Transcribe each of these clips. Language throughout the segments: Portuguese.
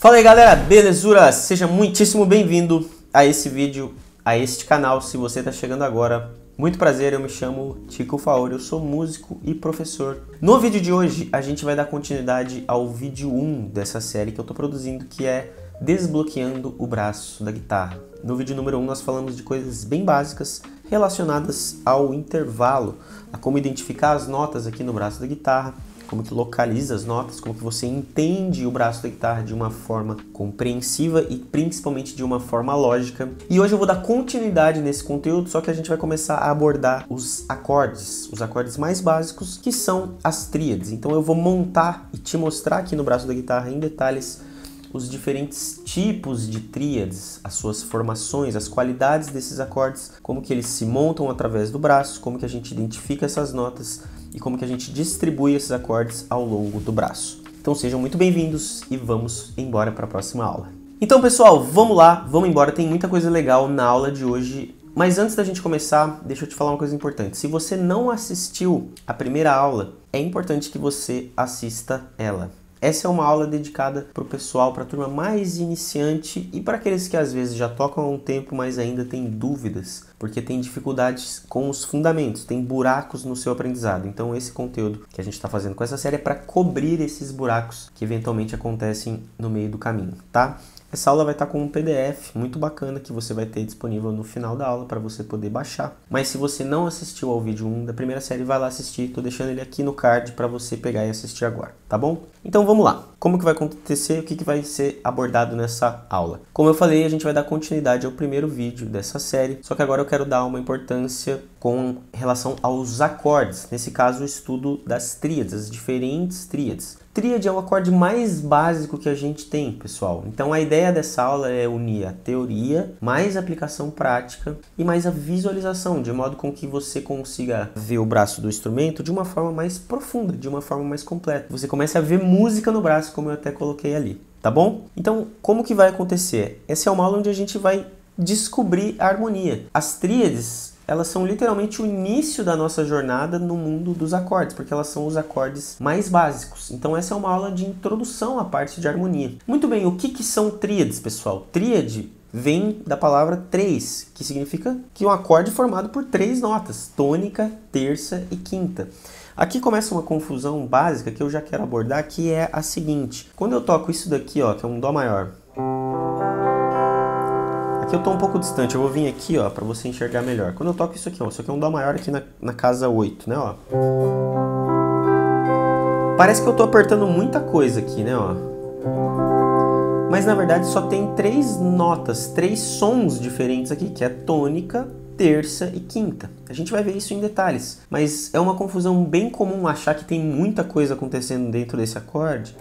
Fala aí galera, belezura? Seja muitíssimo bem-vindo a esse vídeo, a este canal, se você está chegando agora. Muito prazer, eu me chamo Tico Faori, eu sou músico e professor. No vídeo de hoje, a gente vai dar continuidade ao vídeo 1 dessa série que eu estou produzindo, que é Desbloqueando o Braço da Guitarra. No vídeo número 1 nós falamos de coisas bem básicas relacionadas ao intervalo, a como identificar as notas aqui no braço da guitarra, como que localiza as notas, como que você entende o braço da guitarra de uma forma compreensiva e principalmente de uma forma lógica. E hoje eu vou dar continuidade nesse conteúdo, só que a gente vai começar a abordar os acordes mais básicos, que são as tríades. Então eu vou montar e te mostrar aqui no braço da guitarra em detalhes os diferentes tipos de tríades, as suas formações, as qualidades desses acordes, como que eles se montam através do braço, como que a gente identifica essas notas e como que a gente distribui esses acordes ao longo do braço. Então sejam muito bem-vindos e vamos embora para a próxima aula. Então pessoal, vamos lá, vamos embora, tem muita coisa legal na aula de hoje. Mas antes da gente começar, deixa eu te falar uma coisa importante. Se você não assistiu a primeira aula, é importante que você assista ela. Essa é uma aula dedicada para o pessoal, para a turma mais iniciante e para aqueles que às vezes já tocam há um tempo, mas ainda têm dúvidas, porque tem dificuldades com os fundamentos, tem buracos no seu aprendizado. Então esse conteúdo que a gente está fazendo com essa série é para cobrir esses buracos que eventualmente acontecem no meio do caminho, tá? Essa aula vai estar com um PDF muito bacana que você vai ter disponível no final da aula para você poder baixar. Mas se você não assistiu ao vídeo 1 da primeira série, vai lá assistir. Tô deixando ele aqui no card para você pegar e assistir agora, tá bom? Então vamos lá. Como que vai acontecer? O que vai ser abordado nessa aula? Como eu falei, a gente vai dar continuidade ao primeiro vídeo dessa série, só que agora eu quero dar uma importância com relação aos acordes. Nesse caso, o estudo das tríades, as diferentes tríades. Tríade é o acorde mais básico que a gente tem, pessoal. Então a ideia dessa aula é unir a teoria, mais a aplicação prática e mais a visualização, de modo com que você consiga ver o braço do instrumento de uma forma mais profunda, de uma forma mais completa. Você comece a ver música no braço, como eu até coloquei ali, tá bom? Então, como que vai acontecer? Essa é uma aula onde a gente vai descobrir a harmonia. As tríades, elas são literalmente o início da nossa jornada no mundo dos acordes, porque elas são os acordes mais básicos. Então essa é uma aula de introdução à parte de harmonia. Muito bem, o que são tríades, pessoal? Tríade vem da palavra três, que significa que um acorde formado por três notas, tônica, terça e quinta. Aqui começa uma confusão básica que eu já quero abordar, que é a seguinte. Quando eu toco isso daqui, ó, que é um dó maior, aqui eu tô um pouco distante, eu vou vir aqui, ó, pra você enxergar melhor. Quando eu toco isso aqui, ó, isso aqui é um dó maior aqui na casa 8, né, ó. Parece que eu tô apertando muita coisa aqui, né, ó. Mas na verdade só tem três notas, três sons diferentes aqui, que é tônica, terça e quinta. A gente vai ver isso em detalhes, mas é uma confusão bem comum achar que tem muita coisa acontecendo dentro desse acorde.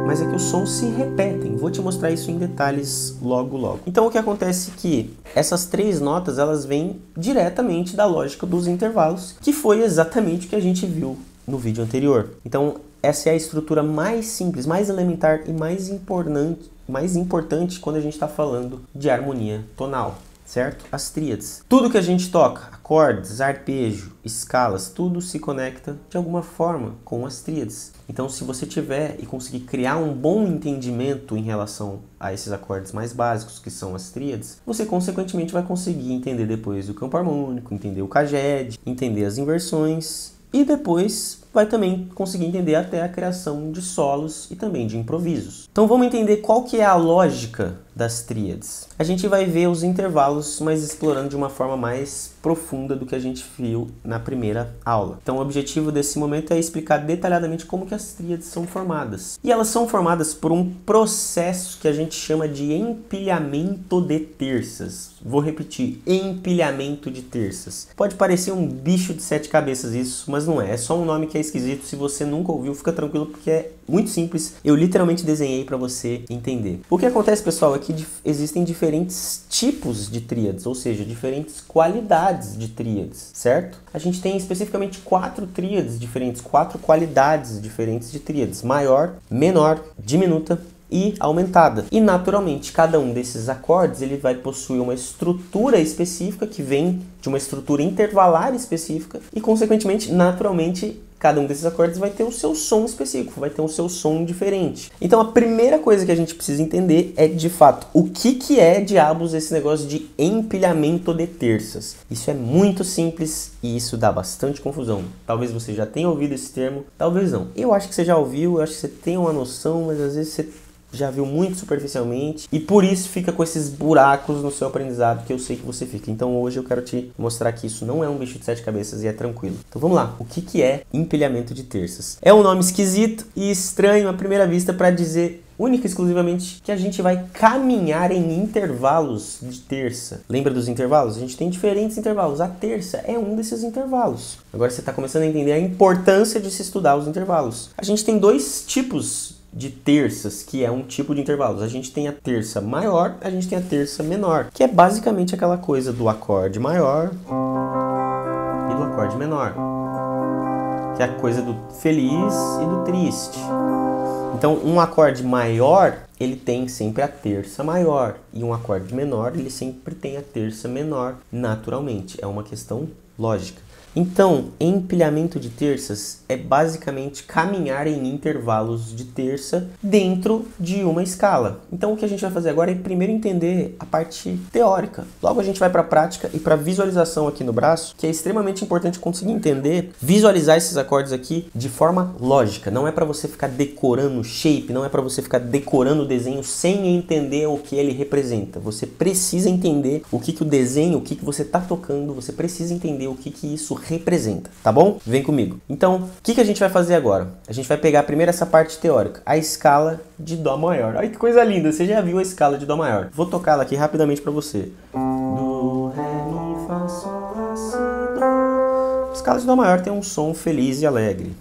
Mas é que os sons se repetem. Vou te mostrar isso em detalhes logo logo. Então o que acontece é que essas três notas, elas vêm diretamente da lógica dos intervalos, que foi exatamente o que a gente viu no vídeo anterior. Então essa é a estrutura mais simples, mais elementar e mais importante quando a gente está falando de harmonia tonal, certo? As tríades. Tudo que a gente toca, acordes, arpejo, escalas, tudo se conecta de alguma forma com as tríades. Então, se você tiver e conseguir criar um bom entendimento em relação a esses acordes mais básicos, que são as tríades, você consequentemente vai conseguir entender depois o campo harmônico, entender o caged, entender as inversões e depois vai também conseguir entender até a criação de solos e também de improvisos. Então vamos entender qual que é a lógica das tríades. A gente vai ver os intervalos, mas explorando de uma forma mais profunda do que a gente viu na primeira aula. Então o objetivo desse momento é explicar detalhadamente como que as tríades são formadas. E elas são formadas por um processo que a gente chama de empilhamento de terças. Vou repetir, empilhamento de terças. Pode parecer um bicho de sete cabeças isso, mas não é. É só um nome que é esquisito. Se você nunca ouviu, fica tranquilo porque é muito simples. Eu literalmente desenhei para você entender. O que acontece, pessoal, é que existem diferentes tipos de tríades, ou seja, diferentes qualidades de tríades, certo? A gente tem especificamente 4 tríades diferentes, 4 qualidades diferentes de tríades: maior, menor, diminuta e aumentada. E naturalmente, cada um desses acordes ele vai possuir uma estrutura específica que vem de uma estrutura intervalar específica e, consequentemente, naturalmente, cada um desses acordes vai ter o seu som específico, vai ter o seu som diferente. Então a primeira coisa que a gente precisa entender é, de fato, o que é, diabos, esse negócio de empilhamento de terças. Isso é muito simples e isso dá bastante confusão. Talvez você já tenha ouvido esse termo, talvez não. Eu acho que você já ouviu, eu acho que você tem uma noção, mas às vezes você já viu muito superficialmente e por isso fica com esses buracos no seu aprendizado que eu sei que você fica. Então hoje eu quero te mostrar que isso não é um bicho de 7 cabeças e é tranquilo. Então vamos lá, o que é empilhamento de terças? É um nome esquisito e estranho à primeira vista para dizer única e exclusivamente que a gente vai caminhar em intervalos de terça. Lembra dos intervalos? A gente tem diferentes intervalos. A terça é um desses intervalos. Agora você está começando a entender a importância de se estudar os intervalos. A gente tem dois tipos de terças, que é um tipo de intervalos. A gente tem a terça maior, a gente tem a terça menor, que é basicamente aquela coisa do acorde maior e do acorde menor, que é a coisa do feliz e do triste. Então, um acorde maior, ele tem sempre a terça maior, e um acorde menor, ele sempre tem a terça menor, naturalmente. É uma questão lógica. Então, empilhamento de terças é basicamente caminhar em intervalos de terça dentro de uma escala. Então, o que a gente vai fazer agora é primeiro entender a parte teórica. Logo a gente vai para a prática e para a visualização aqui no braço, que é extremamente importante conseguir entender, visualizar esses acordes aqui de forma lógica. Não é para você ficar decorando shape, não é para você ficar decorando o desenho sem entender o que ele representa. Você precisa entender o que o desenho, o que você está tocando, você precisa entender o que isso representa, tá bom? Vem comigo. Então, o que a gente vai fazer agora? A gente vai pegar primeiro essa parte teórica, a escala de Dó maior. Olha que coisa linda, você já viu a escala de Dó maior. Vou tocá-la aqui rapidamente para você. Do, ré, mi, fá, sol, lá, si, dó. A escala de Dó maior tem um som feliz e alegre.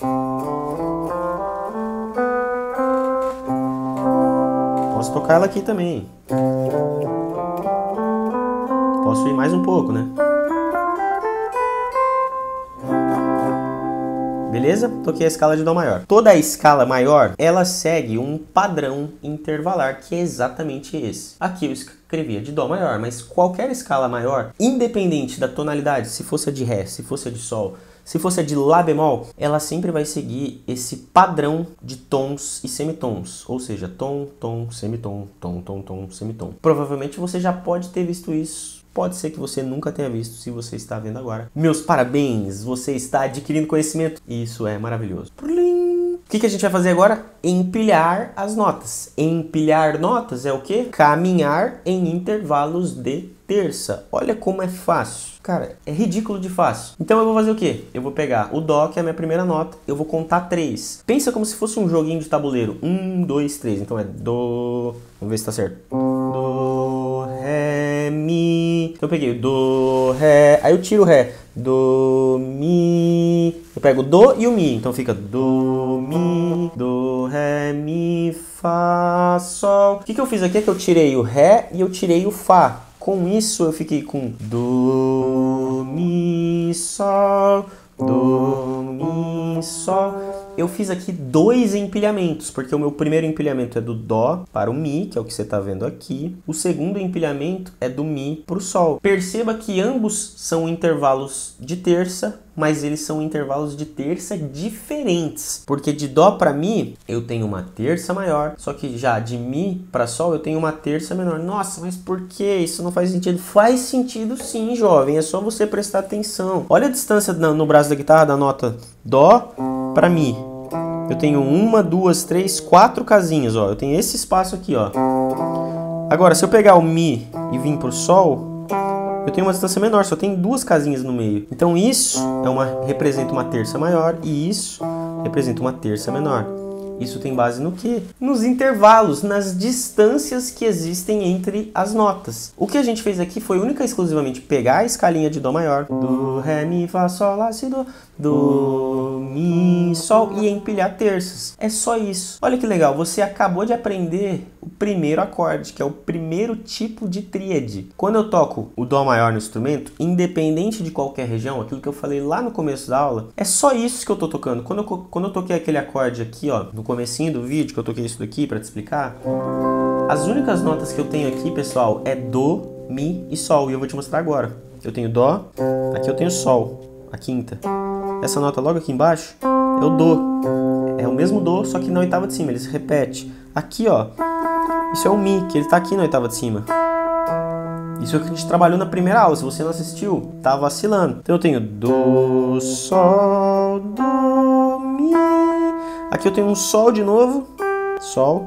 Posso tocar ela aqui também. Posso ir mais um pouco, né? Beleza? Toquei a escala de Dó maior. Toda a escala maior, ela segue um padrão intervalar, que é exatamente esse. Aqui eu escrevia de Dó maior, mas qualquer escala maior, independente da tonalidade, se fosse a de Ré, se fosse a de Sol, se fosse a de Lá bemol, ela sempre vai seguir esse padrão de tons e semitons. Ou seja, tom, tom, semitom, tom, tom, tom, semitom. Provavelmente você já pode ter visto isso. Pode ser que você nunca tenha visto, se você está vendo agora. Meus parabéns, você está adquirindo conhecimento. Isso é maravilhoso. O que a gente vai fazer agora? Empilhar as notas. Empilhar notas é o quê? Caminhar em intervalos de terça. Olha como é fácil. Cara, é ridículo de fácil. Então eu vou fazer o quê? Eu vou pegar o Dó, que é a minha primeira nota, eu vou contar 3. Pensa como se fosse um joguinho de tabuleiro. 1, 2, 3. Então é Dó... Vamos ver se tá certo. Dó, Ré, Mi... Então eu peguei o Dó, Ré... Aí eu tiro o Ré. Dó, Mi... Eu pego o Dó e o Mi. Então fica Dó, Mi... Dó, Ré, Mi, Fá, Sol... O que eu fiz aqui é que eu tirei o Ré e eu tirei o Fá. Com isso eu fiquei com Dó, Mi, Sol, Dó, Mi, Sol. Eu fiz aqui 2 empilhamentos, porque o meu primeiro empilhamento é do Dó para o Mi, que é o que você está vendo aqui. O segundo empilhamento é do Mi para o Sol. Perceba que ambos são intervalos de terça, mas eles são intervalos de terça diferentes. Porque de Dó para Mi, eu tenho uma terça maior, só que já de Mi para Sol, eu tenho uma terça menor. Nossa, mas por que? Isso não faz sentido. Faz sentido sim, jovem. É só você prestar atenção. Olha a distância no braço da guitarra da nota Dó para Mi. Eu tenho 1, 2, 3, 4 casinhas, ó. Eu tenho esse espaço aqui, ó. Agora, se eu pegar o Mi e vir pro Sol, eu tenho uma distância menor, só tem 2 casinhas no meio. Então isso representa uma terça maior e isso representa uma terça menor. Isso tem base no quê? Nos intervalos, nas distâncias que existem entre as notas. O que a gente fez aqui foi única e exclusivamente pegar a escalinha de Dó maior, Dó, Ré, Mi, Fá, Sol, Lá, Si, Dó, Dó, Mi, Sol e empilhar terças. É só isso. Olha que legal, você acabou de aprender o primeiro acorde, que é o primeiro tipo de tríade. Quando eu toco o Dó maior no instrumento, independente de qualquer região, aquilo que eu falei lá no começo da aula, é só isso que eu tô tocando. Quando eu toquei aquele acorde aqui, ó, no comecinho do vídeo, que eu toquei isso daqui para te explicar, as únicas notas que eu tenho aqui, pessoal, é Dó, Mi e Sol, e eu vou te mostrar agora. Eu tenho Dó, aqui eu tenho Sol, a quinta. Essa nota logo aqui embaixo é o Dó. É o mesmo Dó, só que na oitava de cima, ele se repete. Aqui, ó, isso é o Mi, que ele tá aqui na oitava de cima. Isso é o que a gente trabalhou na primeira aula. Se você não assistiu, tá vacilando. Então eu tenho Dó, Sol, Dó, Mi. Aqui eu tenho um Sol de novo, Sol,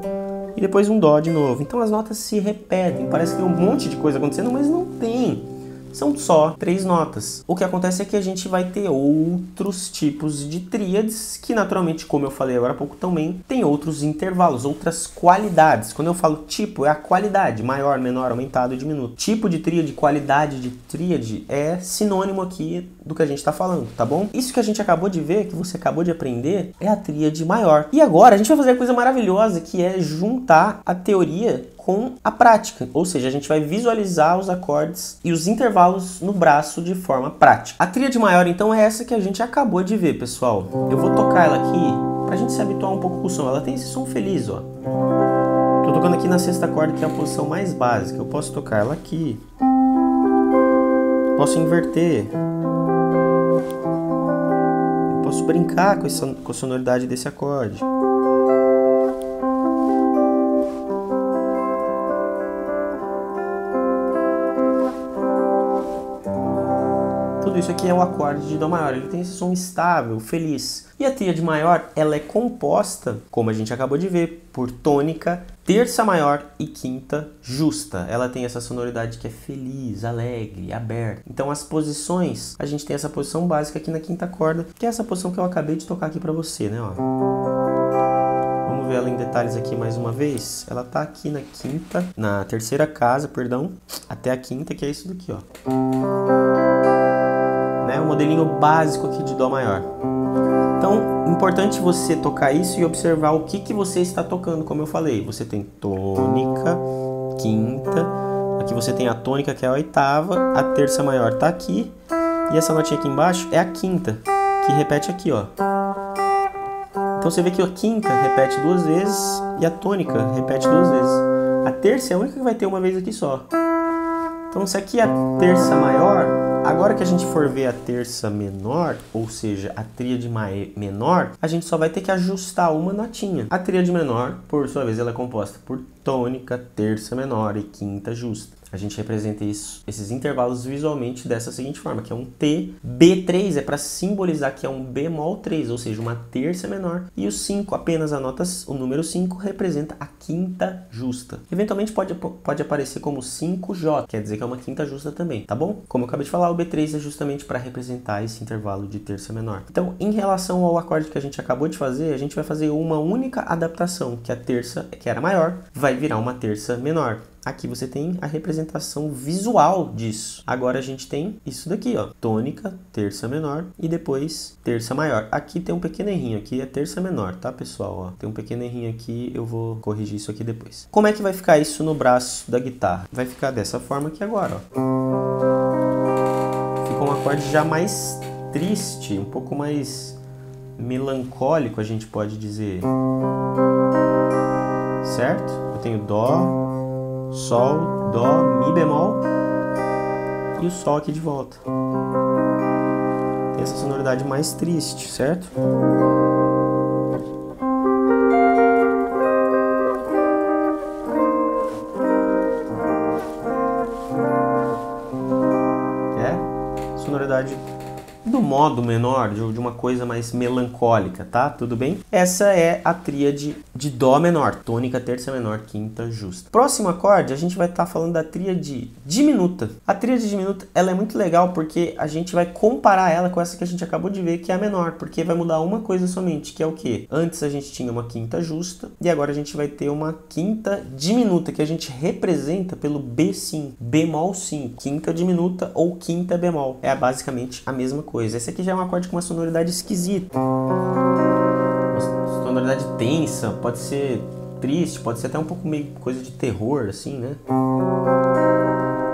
e depois um Dó de novo. Então as notas se repetem. Parece que tem um monte de coisa acontecendo, mas não tem. São só 3 notas. O que acontece é que a gente vai ter outros tipos de tríades, que naturalmente, como eu falei agora há pouco, também tem outros intervalos, outras qualidades. Quando eu falo tipo, é a qualidade, maior, menor, aumentado, diminuto. Tipo de tríade, qualidade de tríade é sinônimo aqui do que a gente está falando, tá bom? Isso que a gente acabou de ver, que você acabou de aprender, é a tríade maior. E agora a gente vai fazer a coisa maravilhosa, que é juntar a teoria com a prática, ou seja, a gente vai visualizar os acordes e os intervalos no braço de forma prática. A tríade maior, então, é essa que a gente acabou de ver, pessoal. Eu vou tocar ela aqui pra gente se habituar um pouco com o som. Ela tem esse som feliz, ó. Tô tocando aqui na sexta corda, que é a posição mais básica. Eu posso tocar ela aqui. Posso inverter. Eu posso brincar com a sonoridade desse acorde. Tudo isso aqui é o acorde de Dó maior, ele tem esse som estável, feliz. E a tríade maior, ela é composta, como a gente acabou de ver, por tônica, terça maior e quinta justa. Ela tem essa sonoridade que é feliz, alegre, aberta. Então as posições, a gente tem essa posição básica aqui na quinta corda, que é essa posição que eu acabei de tocar aqui pra você, né, ó. Vamos ver ela em detalhes aqui mais uma vez. Ela tá aqui na terceira casa, perdão, até a quinta, que é isso daqui, ó. O modelinho básico aqui de Dó maior. Então, importante você tocar isso e observar o que você está tocando, como eu falei. Você tem tônica, quinta, aqui você tem a tônica, que é a oitava, a terça maior tá aqui, e essa notinha aqui embaixo é a quinta, que repete aqui, ó. Então você vê que a quinta repete 2 vezes e a tônica repete 2 vezes. A terça é a única que vai ter uma vez aqui só. Então, se aqui é a terça maior, agora que a gente for ver a terça menor, ou seja, a tríade menor, a gente só vai ter que ajustar uma notinha. A tríade menor, por sua vez, ela é composta por tônica, terça menor e quinta justa. A gente representa esses intervalos visualmente dessa seguinte forma, que é um T. B3 é para simbolizar que é um bemol 3, ou seja, uma terça menor. E o 5, apenas o número 5, representa a quinta justa. Eventualmente pode aparecer como 5J, quer dizer que é uma quinta justa também, tá bom? Como eu acabei de falar, o B3 é justamente para representar esse intervalo de terça menor. Então, em relação ao acorde que a gente acabou de fazer, a gente vai fazer uma única adaptação, que a terça, que era maior, vai virar uma terça menor. Aqui você tem a representação visual disso. Agora a gente tem isso daqui, ó. Tônica, terça menor e depois terça maior. Aqui tem um pequeno errinho, aqui é terça menor, tá, pessoal? Ó, tem um pequeno errinho aqui, eu vou corrigir isso aqui depois. Como é que vai ficar isso no braço da guitarra? Vai ficar dessa forma aqui agora, ó. Fica um acorde já mais triste, um pouco mais melancólico, a gente pode dizer. Certo? Eu tenho Dó, Sol, Dó, Mi bemol e o Sol aqui de volta. Tem essa sonoridade mais triste, certo? Sonoridade do modo menor, de uma coisa mais melancólica, tá? Tudo bem? Essa é a tríade de Dó menor, tônica, terça menor, quinta justa. Próximo acorde, a gente vai estar falando da tríade diminuta. A tríade diminuta, ela é muito legal porque a gente vai comparar ela com essa que a gente acabou de ver, que é a menor, porque vai mudar uma coisa somente, que é o quê? Antes a gente tinha uma quinta justa e agora a gente vai ter uma quinta diminuta, que a gente representa pelo B5, bemol 5, quinta diminuta ou quinta bemol. É basicamente a mesma coisa. Esse aqui já é um acorde com uma sonoridade esquisita. Uma sonoridade tensa, pode ser triste, pode ser até um pouco meio coisa de terror, assim, né?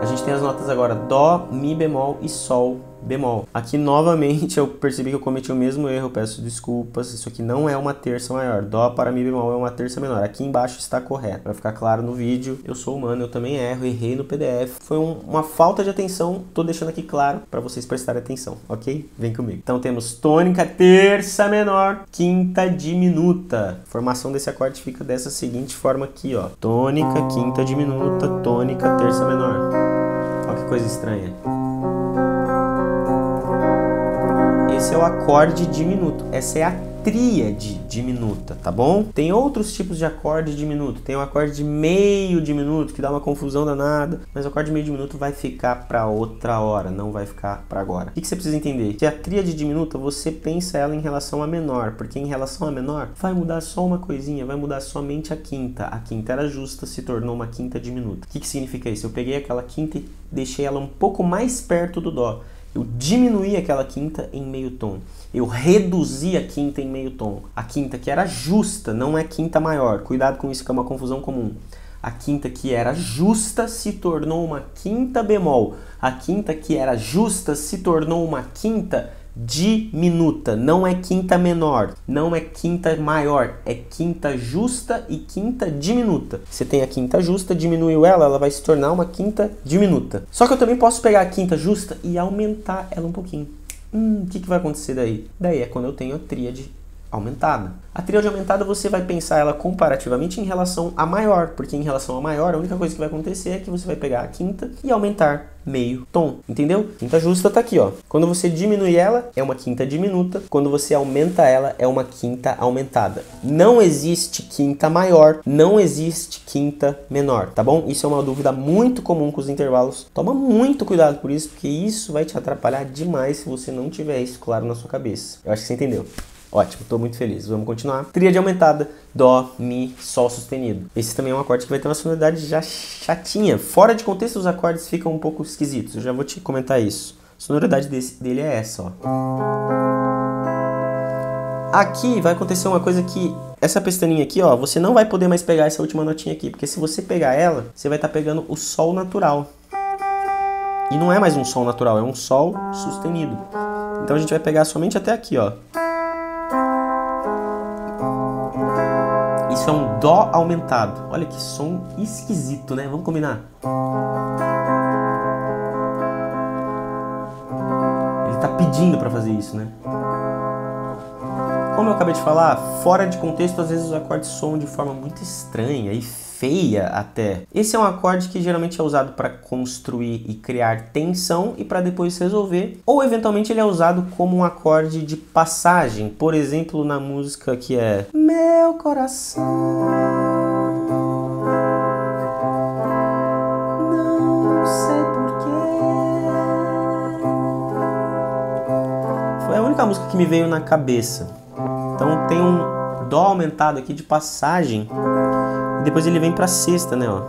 A gente tem as notas agora Dó, Mi bemol e Sol bemol. Aqui novamente eu percebi que eu cometi o mesmo erro, peço desculpas. Isso aqui não é uma terça maior. Dó para mi bemol é uma terça menor. Aqui embaixo está correto. Para ficar claro no vídeo, eu sou humano, eu também erro, errei no PDF. Foi uma falta de atenção, tô deixando aqui claro para vocês prestarem atenção, ok? Vem comigo. Então temos tônica, terça menor, quinta diminuta. A formação desse acorde fica dessa seguinte forma aqui, ó. Tônica, quinta diminuta, tônica, terça menor. Olha que coisa estranha. Esse é o acorde diminuto. Essa é a tríade diminuta, tá bom? Tem outros tipos de acorde diminuto. Tem o acorde de meio diminuto, que dá uma confusão danada. Mas o acorde de meio diminuto vai ficar para outra hora, não vai ficar para agora. O que você precisa entender? Que a tríade diminuta, você pensa ela em relação a menor. Porque em relação a menor, vai mudar só uma coisinha. Vai mudar somente a quinta. A quinta era justa, se tornou uma quinta diminuta. O que significa isso? Eu peguei aquela quinta e deixei ela um pouco mais perto do dó. Eu diminuí aquela quinta em meio tom. Eu reduzi a quinta em meio tom. A quinta que era justa não é quinta maior. Cuidado com isso, que é uma confusão comum. A quinta que era justa se tornou uma quinta bemol. A quinta que era justa se tornou uma quinta diminuta. Não é quinta menor, não é quinta maior, é quinta justa e quinta diminuta. Você tem a quinta justa, diminuiu ela vai se tornar uma quinta diminuta. Só que eu também posso pegar a quinta justa e aumentar ela um pouquinho. O que vai acontecer daí? Daí é quando eu tenho a tríade aumentada. A tríade aumentada você vai pensar ela comparativamente em relação a maior, porque em relação a maior a única coisa que vai acontecer é que você vai pegar a quinta e aumentar meio tom, entendeu? Quinta justa tá aqui, ó. Quando você diminui ela, é uma quinta diminuta. Quando você aumenta ela, é uma quinta aumentada. Não existe quinta maior, não existe quinta menor, tá bom? Isso é uma dúvida muito comum com os intervalos. Toma muito cuidado por isso, porque isso vai te atrapalhar demais se você não tiver isso claro na sua cabeça. Eu acho que você entendeu. Ótimo, estou muito feliz. Vamos continuar. Tríade aumentada, dó, mi, sol sustenido. Esse também é um acorde que vai ter uma sonoridade já chatinha. Fora de contexto, os acordes ficam um pouco esquisitos. Eu já vou te comentar isso. A sonoridade dele é essa, ó. Aqui vai acontecer uma coisa que... Essa pestaninha aqui, ó, você não vai poder mais pegar essa última notinha aqui. Porque se você pegar ela, você vai estar pegando o sol natural. E não é mais um sol natural, é um sol sustenido. Então a gente vai pegar somente até aqui, ó. Isso é um dó aumentado. Olha que som esquisito, né? Vamos combinar? Ele tá pedindo para fazer isso, né? Como eu acabei de falar, fora de contexto, às vezes os acordes soam de forma muito estranha e feia até. Esse é um acorde que geralmente é usado para construir e criar tensão e para depois resolver. Ou eventualmente ele é usado como um acorde de passagem. Por exemplo, na música que é Meu Coração Não Sei Porquê. Foi a única música que me veio na cabeça. Então tem um dó aumentado aqui de passagem. E depois ele vem pra sexta, né, ó.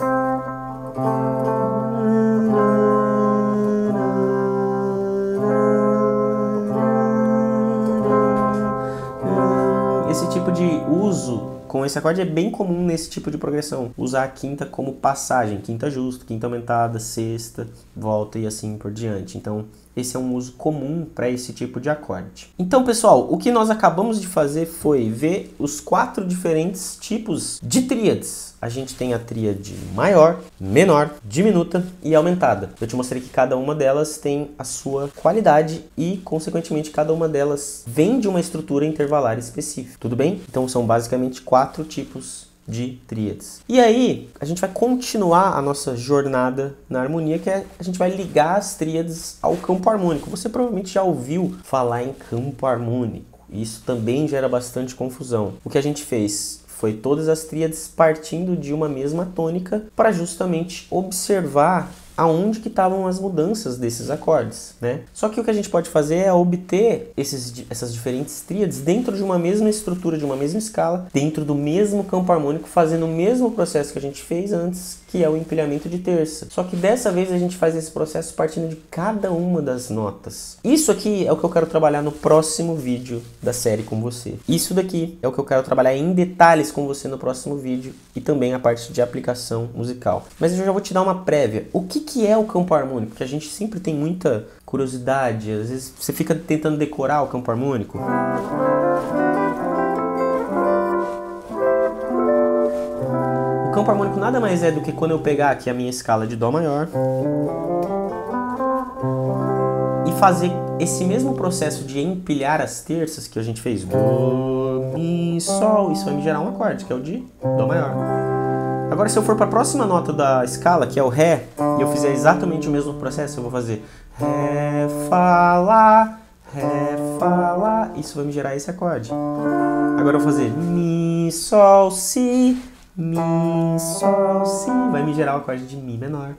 Esse tipo de uso com esse acorde é bem comum nesse tipo de progressão. Usar a quinta como passagem. Quinta justa, quinta aumentada, sexta, volta e assim por diante. Então, esse é um uso comum para esse tipo de acorde. Então, pessoal, o que nós acabamos de fazer foi ver os 4 diferentes tipos de tríades. A gente tem a tríade maior, menor, diminuta e aumentada. Eu te mostrei que cada uma delas tem a sua qualidade e, consequentemente, cada uma delas vem de uma estrutura intervalar específica. Tudo bem? Então, são basicamente 4 tipos de tríades. E aí, a gente vai continuar a nossa jornada na harmonia, que é a gente vai ligar as tríades ao campo harmônico. Você provavelmente já ouviu falar em campo harmônico. Isso também gera bastante confusão. O que a gente fez foi todas as tríades partindo de uma mesma tônica para justamente observar aonde que estavam as mudanças desses acordes, né? Só que o que a gente pode fazer é obter essas diferentes tríades dentro de uma mesma estrutura, de uma mesma escala, dentro do mesmo campo harmônico, fazendo o mesmo processo que a gente fez antes, que é o empilhamento de terça. Só que dessa vez a gente faz esse processo partindo de cada uma das notas. Isso aqui é o que eu quero trabalhar no próximo vídeo da série com você. Isso daqui é o que eu quero trabalhar em detalhes com você no próximo vídeo e também a parte de aplicação musical. Mas eu já vou te dar uma prévia. O que é o campo harmônico? Porque a gente sempre tem muita curiosidade, às vezes você fica tentando decorar o campo harmônico. O campo harmônico nada mais é do que quando eu pegar aqui a minha escala de Dó maior e fazer esse mesmo processo de empilhar as terças que a gente fez. Dó, Mi, Sol, isso vai me gerar um acorde, que é o de Dó maior. Agora, se eu for para a próxima nota da escala, que é o Ré, e eu fizer exatamente o mesmo processo, eu vou fazer Ré, Fá, Lá, isso vai me gerar esse acorde. Agora eu vou fazer Mi, Sol, Si, Mi, Sol, Si, vai me gerar o acorde de Mi menor.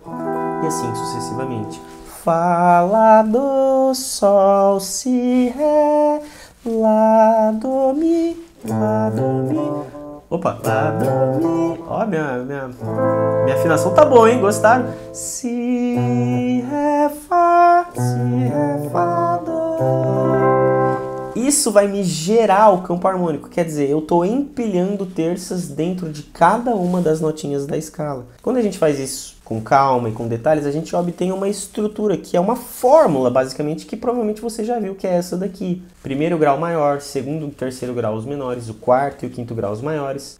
E assim sucessivamente. Fá, Lá, Dó, Sol, Si, Ré, Lá, Dó, Mi, Lá, Dó, Mi. Opa, Lá, Dó, Mi. Ó, minha afinação tá boa, hein? Gostaram? Si, Ré, Fá, Dó. Isso vai me gerar o campo harmônico, quer dizer, eu estou empilhando terças dentro de cada uma das notinhas da escala. Quando a gente faz isso com calma e com detalhes, a gente obtém uma estrutura, que é uma fórmula, basicamente, que provavelmente você já viu, que é essa daqui. Primeiro grau maior, segundo e terceiro grau os menores, o quarto e o quinto grau os maiores,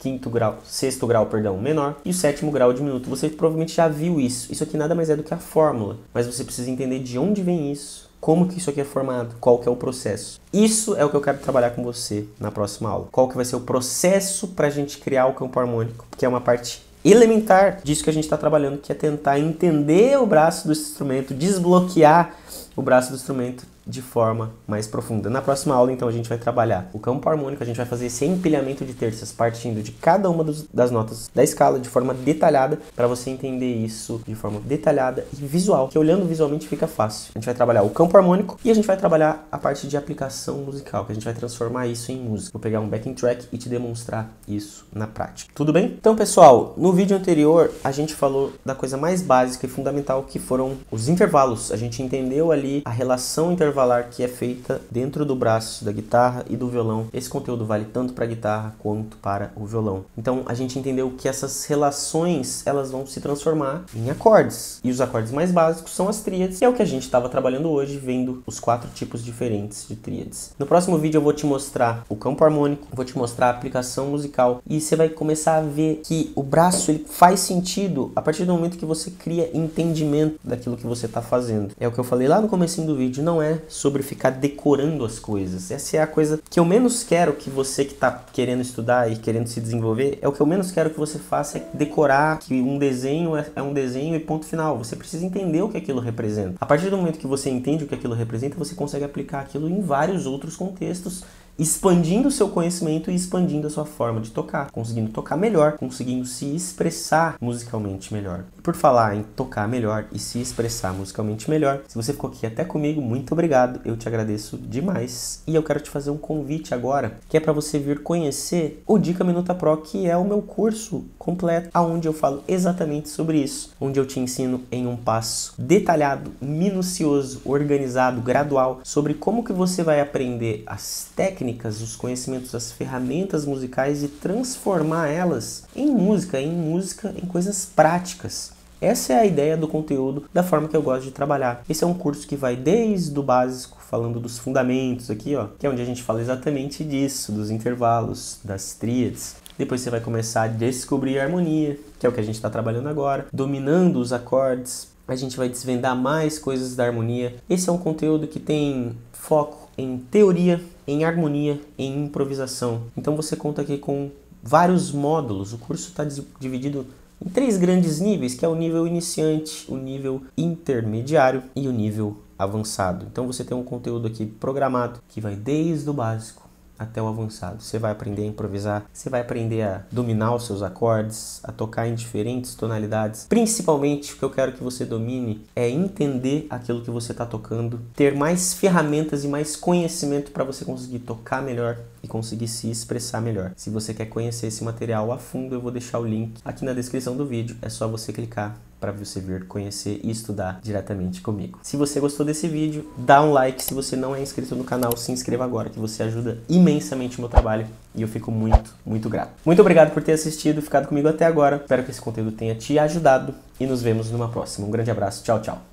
sexto grau, menor, e o sétimo grau diminuto. Você provavelmente já viu isso. Isso aqui nada mais é do que a fórmula, mas você precisa entender de onde vem isso, como que isso aqui é formado, qual que é o processo. Isso é o que eu quero trabalhar com você na próxima aula. Qual que vai ser o processo para a gente criar o campo harmônico, que é uma parte elementar disso que a gente está trabalhando, que é tentar entender o braço do instrumento, desbloquear o braço do instrumento de forma mais profunda. Na próxima aula, então, a gente vai trabalhar o campo harmônico, a gente vai fazer esse empilhamento de terças partindo de cada uma das notas da escala de forma detalhada, para você entender isso de forma detalhada e visual, que olhando visualmente fica fácil. A gente vai trabalhar o campo harmônico e a gente vai trabalhar a parte de aplicação musical, que a gente vai transformar isso em música. Vou pegar um backing track e te demonstrar isso na prática. Tudo bem? Então, pessoal, no vídeo anterior, a gente falou da coisa mais básica e fundamental, que foram os intervalos. A gente entendeu ali a relação intervalar que é feita dentro do braço da guitarra e do violão. Esse conteúdo vale tanto para a guitarra quanto para o violão. Então a gente entendeu que essas relações, elas vão se transformar em acordes. E os acordes mais básicos são as tríades, e é o que a gente estava trabalhando hoje, vendo os 4 tipos diferentes de tríades. No próximo vídeo eu vou te mostrar o campo harmônico, vou te mostrar a aplicação musical, e você vai começar a ver que o braço, ele faz sentido a partir do momento que você cria entendimento daquilo que você está fazendo. É o que eu falei lá no comecinho do vídeo, não é sobre ficar decorando as coisas. Essa é a coisa que eu menos quero que você que está querendo estudar e querendo se desenvolver, é o que eu menos quero que você faça, é decorar que um desenho é um desenho e ponto final. Você precisa entender o que aquilo representa. A partir do momento que você entende o que aquilo representa, você consegue aplicar aquilo em vários outros contextos, expandindo o seu conhecimento e expandindo a sua forma de tocar, conseguindo tocar melhor, conseguindo se expressar musicalmente melhor. Por falar em tocar melhor e se expressar musicalmente melhor, se você ficou aqui até comigo, muito obrigado, eu te agradeço demais. E eu quero te fazer um convite agora, que é para você vir conhecer o Dica Minuta Pro, que é o meu curso completo, onde eu falo exatamente sobre isso, onde eu te ensino em um passo detalhado, minucioso, organizado, gradual, sobre como que você vai aprender as técnicas, os conhecimentos, as ferramentas musicais e transformar elas em música, em coisas práticas. Essa é a ideia do conteúdo, da forma que eu gosto de trabalhar. Esse é um curso que vai desde o básico, falando dos fundamentos aqui, ó, que é onde a gente fala exatamente disso, dos intervalos, das tríades. Depois você vai começar a descobrir a harmonia, que é o que a gente está trabalhando agora, dominando os acordes. A gente vai desvendar mais coisas da harmonia. Esse é um conteúdo que tem foco em teoria, em harmonia, em improvisação. Então você conta aqui com vários módulos. O curso está dividido em 3 grandes níveis, que é o nível iniciante, o nível intermediário e o nível avançado. Então você tem um conteúdo aqui programado que vai desde o básico até o avançado. Você vai aprender a improvisar, você vai aprender a dominar os seus acordes, a tocar em diferentes tonalidades. Principalmente, o que eu quero que você domine é entender aquilo que você está tocando, ter mais ferramentas e mais conhecimento para você conseguir tocar melhor e conseguir se expressar melhor. Se você quer conhecer esse material a fundo, eu vou deixar o link aqui na descrição do vídeo. É só você clicar para você vir conhecer e estudar diretamente comigo. Se você gostou desse vídeo, dá um like. Se você não é inscrito no canal, se inscreva agora, que você ajuda imensamente o meu trabalho e eu fico muito, muito grato. Muito obrigado por ter assistido, ficado comigo até agora. Espero que esse conteúdo tenha te ajudado e nos vemos numa próxima. Um grande abraço, tchau, tchau.